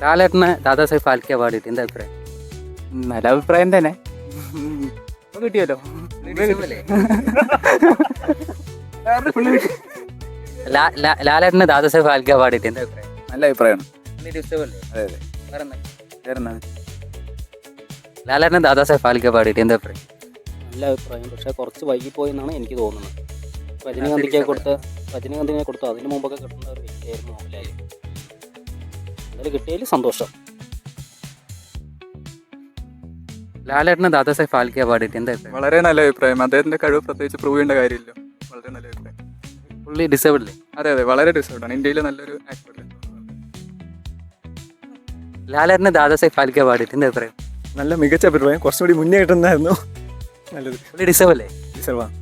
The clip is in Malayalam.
ലാലേട്ടന് ദാദാസാഹിബ് ഫാൽക്കെ അവാർഡ് എന്താ അഭിപ്രായം? നല്ല അഭിപ്രായം തന്നെ. കിട്ടിയല്ലോ. ലാലേട്ടന് ദാദാസാഹിബ് ഫാൽക്കെ അവാർഡ് എന്താ അഭിപ്രായം? നല്ല അഭിപ്രായമാണ്. അതെ അതെ. ലാലേട്ടന് ദാദാസാഹിബ് ഫാൽക്കെ അവാർഡ് എന്താ അഭിപ്രായം? നല്ല അഭിപ്രായം. പക്ഷേ കുറച്ച് വൈകിപ്പോയി എന്നാണ് എനിക്ക് തോന്നുന്നത്. രജനീകാന്തിനെ കൊടുത്തു അതിന് മുമ്പൊക്കെ കിട്ടുന്ന ഒരു വ്യക്തിയായിരുന്നു മോഹൻലാൽ. അതിൽ കിട്ടിയതിൽ സന്തോഷം. ലാലേട്ടന് ദാദാസാഹിബ് ഫാൽക്കെ അവാർഡ് എന്താ അഭിപ്രായം? വളരെ നല്ല അഭിപ്രായം. അദ്ദേഹത്തിന്റെ കഴിവ് പ്രത്യേകിച്ച് പ്രൂവ് ചെയ്യേണ്ട കാര്യമില്ല. വളരെ നല്ല അഭിപ്രായം. പുള്ളി ഡിസേബിൾ അല്ലേ? അതെ, വളരെ ഡിസേർവാണ്. ഇന്ത്യയിലെ നല്ലൊരു ആക്ടർ. ലാലേട്ടന് ദാദാസാഹിബ് ഫാൽക്കെ അവാർഡ് എന്താ അഭിപ്രായം? നല്ല മികച്ച അഭിപ്രായം. കുറച്ചുകൂടി മുന്നേ കിട്ടുന്നതായിരുന്നു നല്ലത്. പുള്ളി ഡിസേബിൾ അല്ലേ? ഡിസേർവാണ്.